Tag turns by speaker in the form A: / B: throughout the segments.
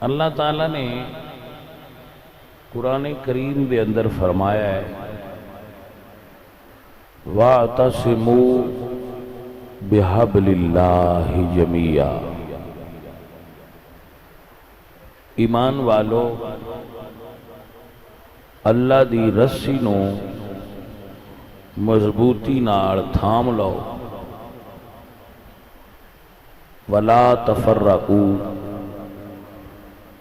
A: اللہ تعالیٰ نے قرآن کریم دے اندر فرمایا ہے وَاعْتَصِمُوا بِحَبْلِ اللَّهِ جَمِيعًا، ایمان والو اللہ دی رسی نو مضبوطی نال تھام لو، وَلَا تَفَرَّقُوا،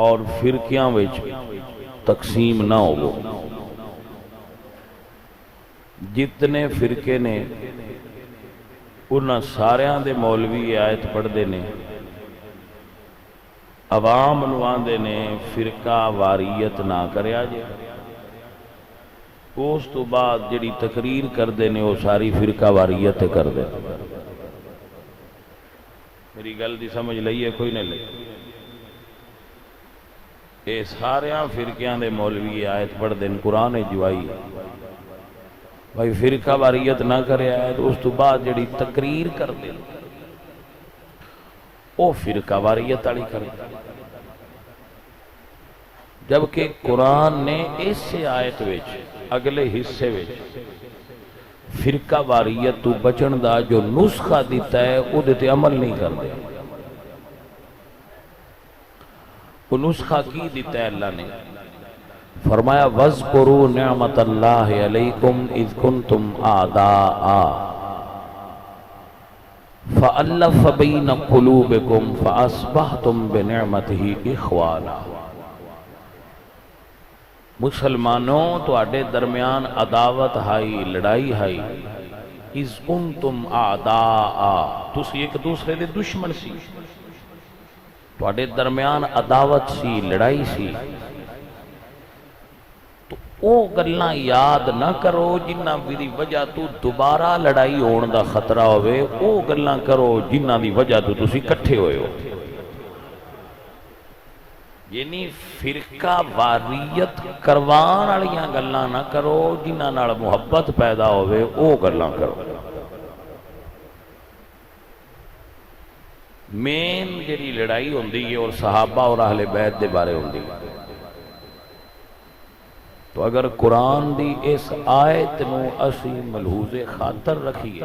A: اور فرقیاں وچ تقسیم نہ ہو۔ جتنے فرقے نے انہاں ساریاں دے مولوی آیت پڑھ دے نے، عوام نواندے نے فرقہ واریت نہ کریا جے، اس تو بعد جڑی تقریر کر دے نے وہ ساری فرقہ واریت کر دے۔ میری گل دی سمجھ لئیے کوئی نہیں لئی؟ اے ساریاں فرقیاں دے مولوی آیت پڑھ دیں قرآن جوائی بھائی فرقہ واریت نہ کرے آیت، اس تو بعد جڑی تقریر کر دیں او فرقہ واریت آلی کر دیں، جبکہ قرآن نے اس آیت وچ اگلے حصے وچ فرقہ واریت تو بچن دا جو نسخہ دیتا ہے او دیتے عمل نہیں کر دے۔ وہ نسخہ کی دیتا ہے اللہ نے، فرمایا وَاذْكُرُوا نِعْمَةَ اللَّهِ عَلَيْكُمْ إِذْ كُنْتُمْ أَعْدَاءً فَأَلَّفَ بَيْنَ قُلُوبِكُمْ فَأَصْبَحْتُمْ بِنِعْمَتِهِ إِخْوَانًا۔ مسلمانوں تو آڈے درمیان عداوت ہائی، لڑائی ہائی، اِذْ كُنْتُمْ أَعْدَاءً، تُسی ایک دوسرے دے دشمن سی، تواڈے درمیان عداوت سی، لڑائی سی، تو او گلاں یاد نہ کرو جنہ دی وجہ تو دوبارہ لڑائی ہون دا خطرہ ہوئے، او گلاں کرو جنہ دی وجہ تو تسی کٹھے ہوئے ہو۔ یعنی فرقہ واریت کروان والیاں گلاں نہ کرو، جنہ نال محبت پیدا ہوئے او گلاں کرو۔ مین جڑی لڑائی ہوندی ہے اور صحابہ اور اہل بیت دے بارے ہوندی ہے، تو اگر قرآن دی اس آیت نو اسی ملحوظ خاطر رکھیے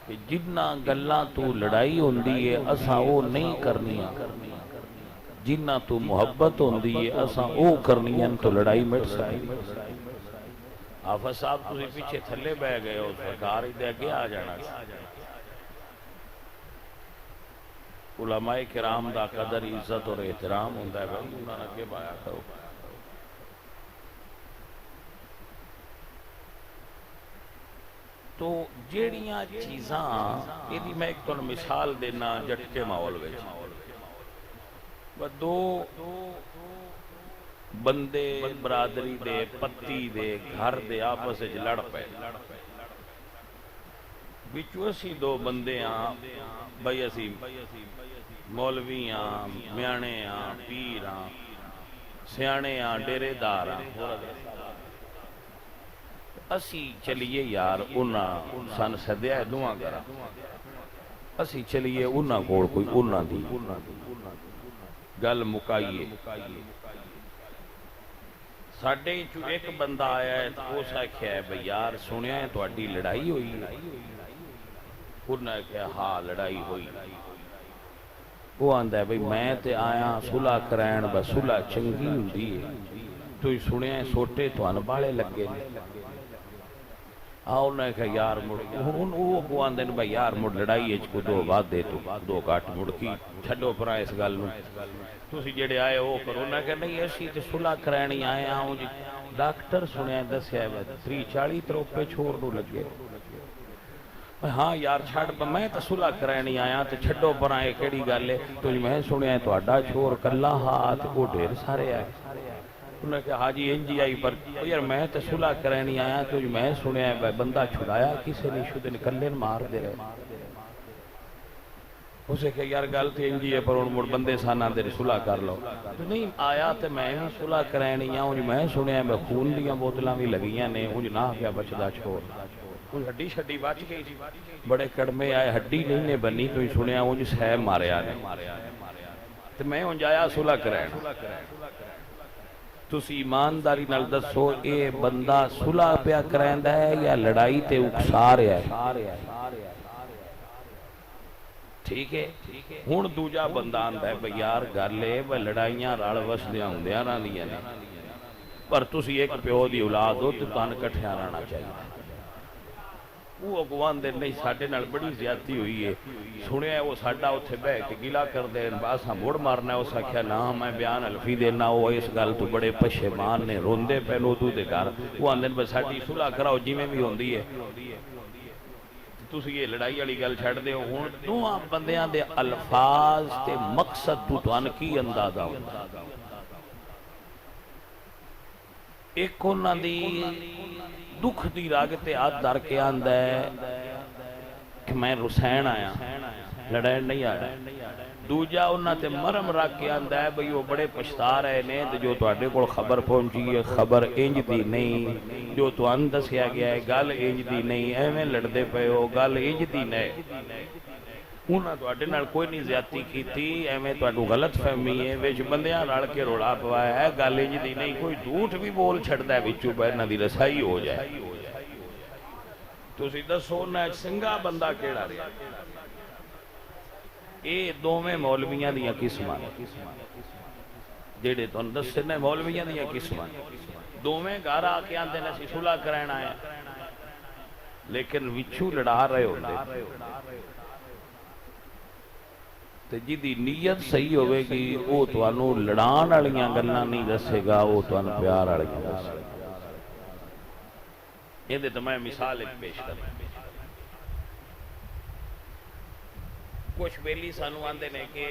A: کہ جنہ گلاں تو لڑائی ہوندی ہے اساں او نہیں کرنیاں، جنہ تو محبت ہوندی ہے اساں او کرنیاں، تو لڑائی مٹ سکتی۔ حافظ صاحب تسی پیچھے تھلے بہ گئے ہو، سرکار دے اگے آ جانا سی۔ علماء کرام دا قدر عزت اور احترام ہوندہ ہے بھائی، انہاں نے کے بایا کرو۔ تو جیڑیاں چیزاں یہ میں ایک تو مثال دینا جٹکے ماحول وچ، دو بندے برادری دے پتی دے گھر دے آپس وچ لڑ پے، بچو اسی دو بندے ہاں بھائی، اسی مولوی ہاں، میانے ہاں، پیر ہاں، سیانے ہاں، ڈیرے دار ہاں، اسی چلیے یار انہاں سن سدیا دعا کرا، اسی چلیے انہاں کوڑ کوئی انہاں دی گل مکائیے۔ ساڈے چو ایک بندہ آیا ہے تو اس آکھیا ہے بھئی یار سنیا ہے تو اڈی لڑائی ہوئی، انہوں نے کہا ہاں لڑائی ہوئی۔ وہ آندہ ہے بھئی میں تے آیا صلح کرائن، بس صلح چنگی ہوندی ہے، تو ہی سنیا ہے سوٹے تو انبالے لگے نے۔ انہوں نے کہا یار مڑ، وہ آندے نے بھئی یار مڑ لڑائی ہے کو دو بات دے تو دو کاٹ مڑ کی چھڑو پرا اس گل نو، تو اسی جڑے آئے ہو کرو۔ انہوں نے کہا نہیں ایسی تے صلح کرائنی آئے ہوں جی، ڈاکٹر سنیا دسیا ہے 30-40 تروپے چھوڑ دو لگے۔ ہاں یار چھڑ پا میں تو صلح کرائنی آیا تو چھڑو پرا ہے کیڑی گل ہے، تو میں سنیا ہے تو اڈا چھوڑ کلا ہاتھ وہ ڈھیر سارے آئے۔ انہوں نے کہا حاجی انجی آئی پر یار میں تو صلح کرائنی آیا تو میں سنیا ہے بندہ چھڑایا کسے نے شدن کلن مار دے رہے۔ اسے کہا یار گل تھی انجی ہے پر ان مڑ بندے سانا دے صلح کر لو۔ تو نہیں آیا تو میں صلح کرائنی آیا، میں سنیا ہے خون دیاں بوتلاں بھی لگیاں نے، انج نہ کیا بچدا چھوڑ، کوئی ہڈی شڈی بچ گئی، بڑے کڑمے آئے ہڈی نہیں نے بنی، تو ہی سنیا انج سہ ماریا نے۔ تے میں ہوں جایا صلح کرائن تسی ایمانداری نال دسو اے بندہ صلح پیا کرائندا ہے یا لڑائی تے اکسا رہا ہے؟ ٹھیک ہے ہن دوجا بندہ آندا ہے بھئی یار گل اے بھئی لڑائیاں رل وسدیاں ہوندیاں رہندیاں نے پر تسی ایک پیو دی اولاد ہو تے تانوں کٹھیاں رہنا چاہیے وہ اگوان دے نہیں ساڑھے نال بڑی زیادتی ہوئی ہے سنیا ہے وہ ساڑھا اتھے بے کے گلا کر دے باسا موڑ مارنا ہے اسا کیا نا میں بیان الفی دینا وہ اس گل تو بڑے پشیمان نے روندے پہلو دو دے گھر وہ آندن بس ساڑھی صلح کراؤ جی میں بھی ہوندی ہے تسی یہ لڑائی والی گل چھڑ دے ہون دوہاں بندیاں دے الفاظ تے مقصد تو توان کی اندازہ ہوندا ایک انہاں دی دکھ دی راگتے آدھ در کے آندہ ہے کہ میں رسین آیا لڑائن نہیں آیا دوجا انہاں تے مرم رکھ کے آندہ ہے بھئی وہ بڑے پشتا رہے نے جو تو آڈے کو خبر پہنچی ہے خبر انج دی نہیں جو تو اندس کیا گیا ہے گل انج دی نہیں ایویں لڑ دے پہ ہو گل انج دی نہیں انہاں تو آڈے نال کوئی نہیں زیادتی کی تھی ایویں تو آڈو غلط فہمی ہے ویچ بندیاں رڑ کے روڑا پوایا ہے گل انج دی نہیں کوئی جھوٹ بھی بول چھڑتا ہے وچو بہنہ دی رسائی ہو جائے تو سیدھا سونا ہے سنگا بندہ کیڑا رہا اے دو میں مولویاں دیا قسمان جیڑے تو اندس سے نے مولویاں دیا قسمان دو میں گارا کے آندے نسی صلح کرائن آیا لیکن وچو لڑا رہے ہوندے تے جدی نیت صحیح ہوئے گی وہ تو انو لڑان والیاں گلاں نہیں دسے گا وہ تو ان پیار والیاں دسے گا یہ دے تو میں مثال ایک پیش کروں کچھ بیلی سانو آندے نے کہ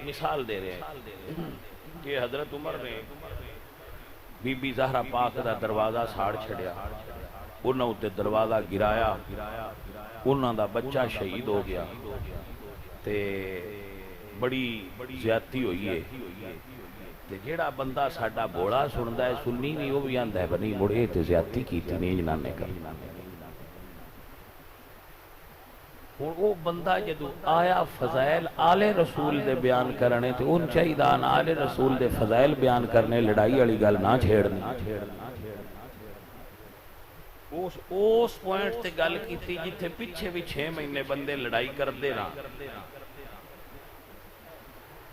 A: مثال دے رہے ہیں کہ حضرت عمر نے بی بی زہرہ پاک دا دروازہ ساڑ چھڑیا انہوں تے دروازہ گرایا انہوں دا بچہ شہید ہو گیا تے بڑی زیادتی ہوئی ہے تے جیڑا بندہ ساڑھا بوڑا سندا ہے سنی نہیں وہ بھی آندہ ہے بنی مڑے تے زیادتی کی تھی نہیں جنانے کا وہ بندہ جدو آیا فضائل آل رسول دے بیان کرنے تے ان چاہیدان آل رسول دے فضائل بیان کرنے لڑائی والی گل نہ چھیڑنے اس پوائنٹ تے گل کی تھی جتھے پیچھے بھی 6 مہینے بندے لڑائی کر دے نا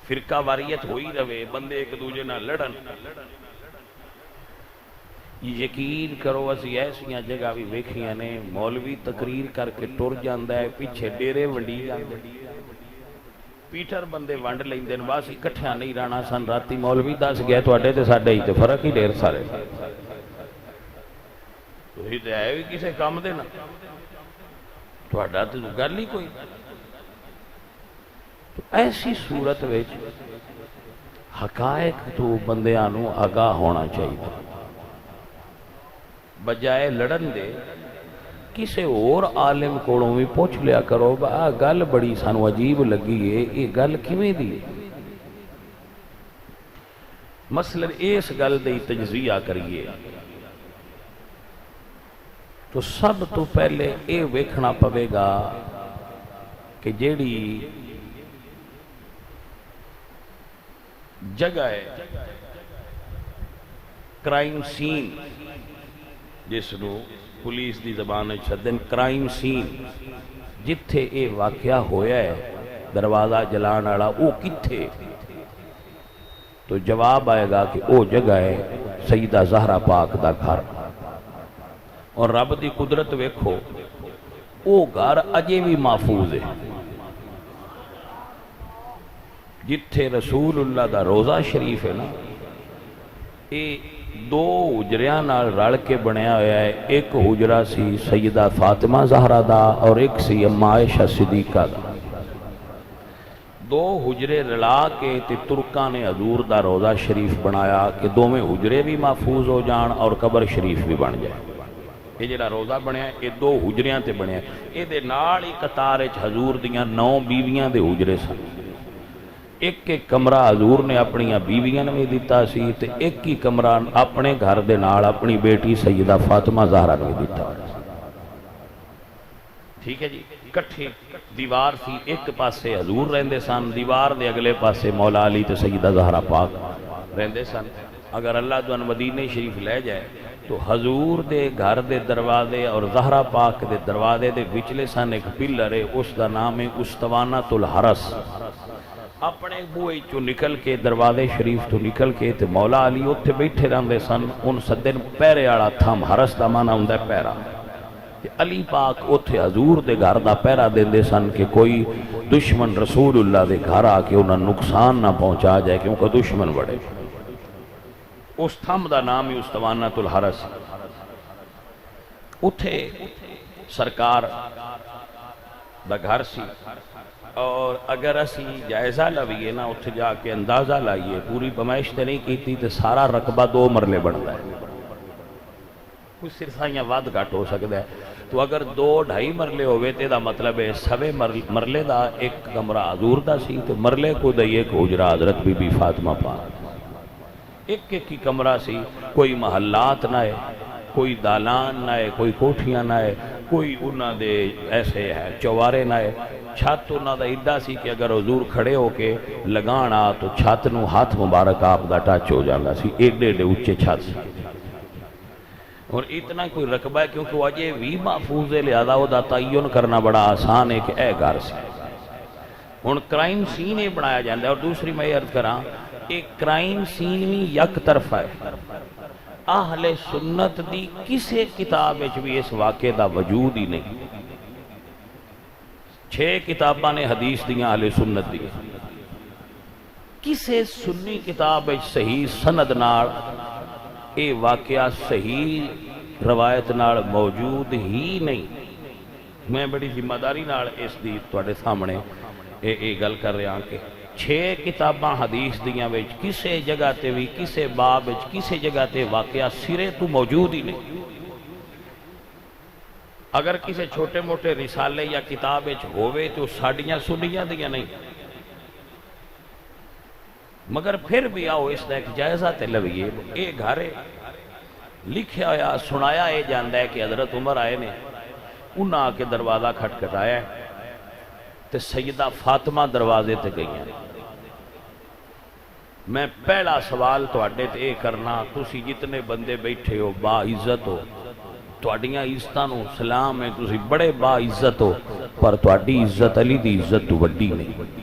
A: فرقہ واریت ہوئی روے بندے ایک دوجہ نہ لڑن یقین کرو اسی ایسیاں جگہ بھی ویکھیاں نے مولوی تقریر کر کے ٹر جاندہ ہے پیچھے ڈیرے ونڈی جاندے پیٹر بندے ونڈ لیندے باس اکٹھیاں نہیں رانا سن راتی مولوی دس گئے تو اڈے تے ساڑھے ہی تے فرق ہی ڈیر سارے تو ہی تے آئے بھی کسے کام دینا تو اڈا تے گل ہی کوئی تو ایسی صورت ویچ حقائق تو بندیانوں آگاہ ہونا چاہیے بجائے لڑن دے کسے اور عالم کوڑوں بھی پوچھ لیا کرو با گل بڑی سانو عجیب لگی ہے یہ گل کیویں دی مثلا اس گل دی تجزیہ کریے تو سب تو پہلے اے ویکھنا پوے گا کہ جیڑی جگہ ہے کرائم سین جس نو پولیس دی زبان چھدن کرائم سین جتھے اے واقعہ ہویا ہے دروازہ جلان والا او کتھے تو جواب آئے گا کہ او جگہ ہے سیدہ زہرہ پاک دا گھر اور رب دی قدرت ویکھو او گھر اجے بھی محفوظ ہے جتھے رسول اللہ دا روزہ شریف ہے نا اے 2 حجریاں نال رل کے بنیا ہویا ہے ایک حجرہ سی سیدہ فاطمہ زہرہ دا اور ایک سی اما عائشہ صدیقہ دا 2 حجرے رلا کے تے ترکاں نے حضور دا روزہ شریف بنایا کہ 2 میں حجرے بھی محفوظ ہو جان اور قبر شریف بھی بن جائے یہ جڑا روزہ بنیا یہ 2 حجریاں تے بنیا یہ دے نال ہی قطار وچ حضور دیاں 9 بیویاں دے حجرے سن ایک کمرہ حضور نے اپنی بیویاں نے دیتا سی تے ایک ہی کمرہ اپنے گھر دے نال اپنی بیٹی سیدہ فاطمہ زہرہ نے دیتا ٹھیک ہے جی، کٹھے دیوار سی، ایک پاسے حضور رہندے سن، دیوار دے اگلے پاسے مولا علی تے سیدہ زہرا پاک رہندے سن۔ اگر اللہ تو مدینے شریف لے جائے تو حضور دے گھر دے دروازے اور زہرا پاک دے دروازے دے وچلے سن ایک پلر ہے، اس دا نام ہے استوانۃ الحرس۔ اپنے بوئے چو نکل کے دروازے شریف تو نکل کے تے مولا علی اتھے بیٹھے رہندے سن، ان سدن پیرے والا تھم، حرس دا معنی ہوندا ہے پیرا۔ علی پاک اتھے حضور دے گھر دا پیرا دیندے سن کہ کوئی دشمن رسول اللہ دے گھر آ کے انہاں نقصان نہ پہنچا جائے کیونکہ دشمن بڑے۔ اس تھم دا نام ہی استوانۃ الحرس۔ اتھے سرکار دا گھر سی، اور اگر اسی جائزہ لویے نا اتھے جا کے اندازہ لائیے، پوری پمائش تے نہیں کیتی تے سارا رقبہ 2 مرلے بنتا ہے، کچھ سرسائیاں واد گھٹ ہو سکتا ہے۔ تو اگر 2-2.5 مرلے ہوئے تے دا مطلب ہے سوے مرلے دا ایک کمرہ حضور دا سی، تو مرلے کو دا ایک حجرہ حضرت بی بی فاطمہ پاک، ایک ایک کی کمرہ سی، کوئی محلات نہ ہے، کوئی دالان نہ ہے، کوئی کوٹھیاں نہ ہے، کوئی انہاں دے ایسے ہے چوارے نہ ہے۔ چھت انہاں دا ایڈا سی کہ اگر حضور کھڑے ہو کے لگانا تو چھت نو ہاتھ مبارک آپ دا ٹچ ہو جانا سی، ایڈے ایڈے اونچے چھت سی۔ اور اتنا کوئی رقبہ ہے کیونکہ وہ اجے بھی محفوظ ہے، لہذا وہ دا تعین کرنا بڑا آسان ہے کہ اے گھر سے ہن کرائم سین یہ بنایا جاتا ہے۔ اور دوسری میں عرض کراں، ایک کرائم سین بھی یک طرفہ ہے، اہل سنت دی کسے کتاب وچ بھی اس واقعے دا وجود ہی نہیں۔ 6 کتاباں نے حدیث دیاں اہل سنت دی، کسے سنی کتاب وچ صحیح سند نال اے واقعہ صحیح روایت نال موجود ہی نہیں۔ میں بڑی ذمہ داری نال اس دی تواڈے سامنے اے گل کر رہا کہ 6 کتاباں حدیث دیاں وچ کسے جگہ تے بھی کسے باب وچ کسے جگہ تے واقعہ سرے تو موجود ہی نہیں۔ اگر کسے چھوٹے موٹے رسالے یا کتاب وچ ہوئے تو ساڑیاں سنیاں دیاں نہیں، مگر پھر بھی آؤ اس دا ایک جائزہ تے لویے۔ اے گھر لکھیا ہویا سنایا اے جاندہ ہے کہ حضرت عمر آئے نے، انہاں آ کے دروازہ کھٹکھٹایا ہے تے سیدہ فاطمہ دروازے تے گئی ہیں۔ میں پہلا سوال تواڈے تے اے کرنا، تسی جتنے بندے بیٹھے ہو با عزت ہو، تواڈیاں عزتاں نو سلام ہے، تسی بڑے با عزت ہو، پر تواڈی عزت علی دی عزت تو وڈی نہیں۔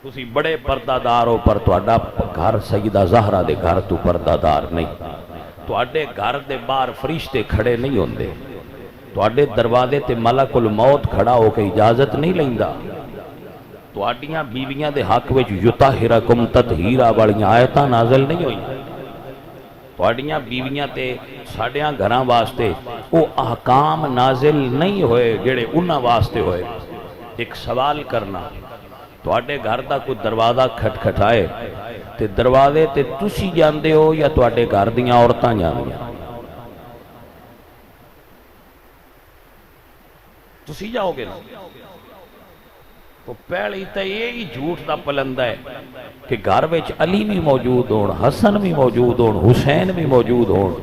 A: تسی بڑے پردہ دار ہو، پر تواڈا گھر سیدہ زہرا دے گھر تو پردہ دار نہیں۔ تواڈے گھر دے باہر فرشتے کھڑے نہیں ہوندے، تواڈے دروازے تے ملک الموت کھڑا ہو کے اجازت نہیں لیندا۔ تواڈیاں بیویاں دے حق وچ یطہرکم تطہیرا والیاں آیتاں نازل نہیں ہوئیں۔ تواڈیاں بیویاں تے ساڈیاں گھراں واسطے او احکام نازل نہیں ہوئے جڑے انہاں واسطے ہوئے۔ ایک سوال کرنا، تواڈے گھر دا کوئی دروازہ کھٹکھٹائے تے دروازے تے تسی جاندے ہو یا تواڈے گھر دیاں عورتاں جاندیاں؟ تسی جاؤ گے نا؟ تو پہلی تے یہی جھوٹ دا پلندہ ہے کہ گھر وچ علی بھی موجود ہون، حسن بھی موجود ہون، حسین بھی موجود ہون،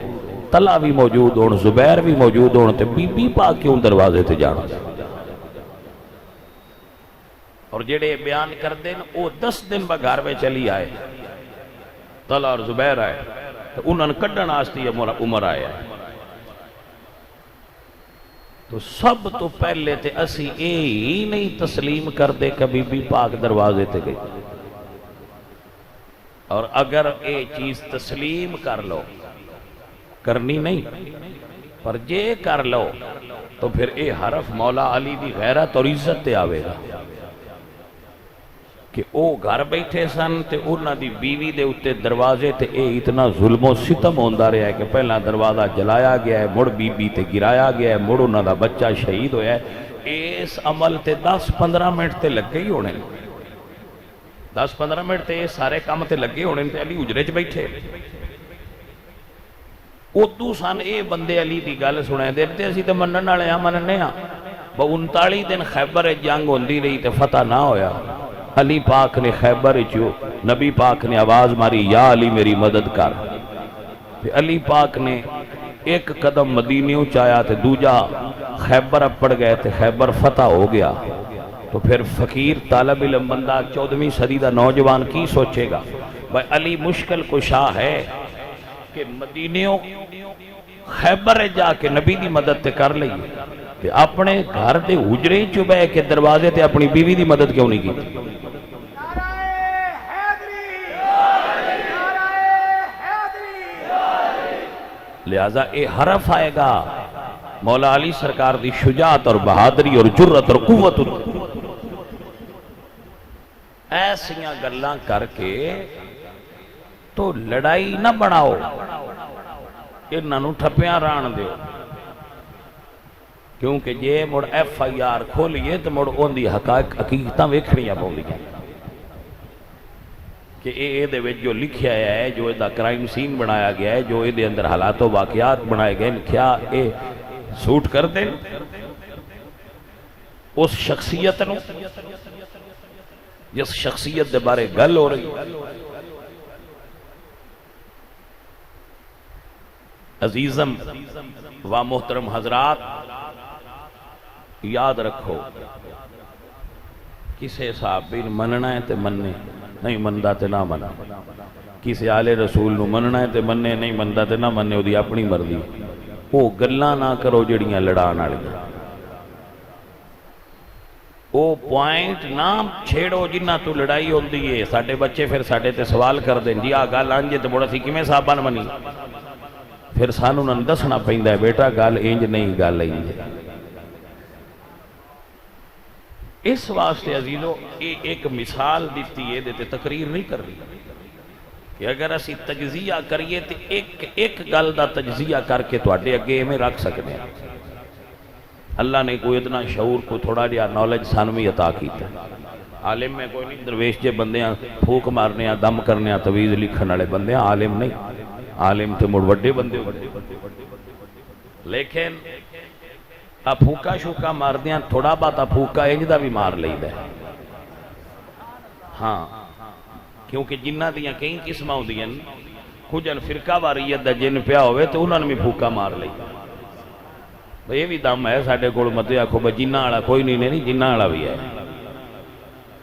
A: طلحہ بھی موجود ہون، زبیر بھی موجود ہون، تے بی بی پاک کیوں دروازے تے جانا؟ اور جڑے بیان کر دیں وہ 10 دن با گھر میں چلی آئے، طلحہ اور زبیر آئے تو انہوں نے کڈن آستی عمر آیا۔ تو سب تو پہلے تے اسی اے ہی نہیں تسلیم کر دے کہ بی بی پاک دروازے تے گئی۔ اور اگر اے چیز تسلیم کر لو، کرنی نہیں پر جے کر لو تو پھر اے حرف مولا علی دی غیرت اور عزت تے آوے گا کہ او گھر بیٹھے سن تے انہاں دی بیوی دے اتے دروازے تے اے اتنا ظلم و ستم ہوندا رہا ہے کہ پہلا دروازہ جلایا گیا ہے، مڑ بی بی تے گرایا گیا ہے، مڑ انہاں دا بچہ شہید ہویا ہے۔ اس عمل تے 10-15 منٹ تے لگے ہی ہونے، 10-15 منٹ تے سارے کام تے لگے ہونے تے علی حجرے چ بیٹھے۔ ادو سن اے بندے علی دی گل سنے دے تے اسی تے منن والے ہاں، مننے ہاں۔ 39 دن خیبر جنگ ہوندی رہی تے فتح نہ ہویا۔ علی پاک نے خیبر چو نبی پاک نے آواز ماری، یا علی میری مدد کر۔ علی پاک نے ایک قدم مدینیوں چایا تے دوجا خیبر پڑ گئے تے خیبر فتح ہو گیا، تو پھر فقیر طالب علم بندہ 14ویں صدی دا نوجوان کی سوچے گا؟ بھائی علی مشکل کشا ہے کہ مدینیوں خیبر جا کے نبی دی مدد تے کر لئیے، تے اپنے گھر دے حجرے چبے کے دروازے تے اپنی بیوی دی مدد کیوں نہیں کی؟ لہذا اے حرف آئے گا مولا علی سرکار دی شجاعت اور بہادری اور جرت اور قوت، ایسیاں گلاں کر کے تو لڑائی نہ بناؤ، انہاں نوں ٹھپیاں ران دیو، کیونکہ جے مڑ ایف آئی آر کھولیے تو مڑ اون دی حقیقتاں ویکھنیاں پوندیاں کہ اے دے وچ جو لکھیا ہے، جو دا کرائم سین بنایا گیا ہے، جو دے اندر حالات و واقعات بنائے گئے، کیا اے سوٹ کر دیں اس شخصیت نو جس شخصیت دے بارے گل ہو رہی؟ عزیزم و محترم حضرات، یاد رکھو کسے صحابی مننا ہے تے مننے، نہیں مندہ تے نہ منا، کسی آل رسول نو مننا ہے تے مننے، نہیں مندہ تے نہ مننے، وہ دی اپنی مرضی، وہ گلاں نہ کرو جڑیاں لڑان آڑی، وہ پوائنٹ نہ چھیڑو جنہ تو لڑائی ہوندی ہے۔ ساڑھے بچے پھر ساڑھے تے سوال کر دیں جی گل آنجے تے بڑا سی کمیں صحابہ نہ منی، پھر سانو نہ دسنا پہندہ ہے بیٹا گل انج نہیں گل انج ہے۔ اس واسطے عزیزو ایک مثال دیتی ہے، دیتے تقریر نہیں کر رہی کہ اگر اسی تجزیہ کریے تو ایک گل دا تجزیہ کر کے تو اڈے اگے میں رکھ سکتے ہیں۔ اللہ نے کوئی اتنا شعور کو تھوڑا جا نالج سانوی عطا کیتا ہے۔ عالم میں کوئی نہیں درویش جے بندے ہیں پھوک مارنے ہیں دم کرنے ہیں تویز لکھن والے بندے ہیں، عالم نہیں، عالم تے مڑ وڈے بندے ہوتے، لیکن پھوکا شوکا مار دیاں تھوڑا باتا پھوکا انج دا بھی مار لئی دا ہے، ہاں کیونکہ جنہ دیاں کئی قسمہ ہو دیاں کچھن فرقہ واریت دا جن پیا ہوئے تو انہوں نے بھی پھوکا مار لئی، یہ بھی دم ہے ساڑھے کوڑ متے آکھو جنہ آڑا کوئی نہیں جنہ آڑا بھی ہے۔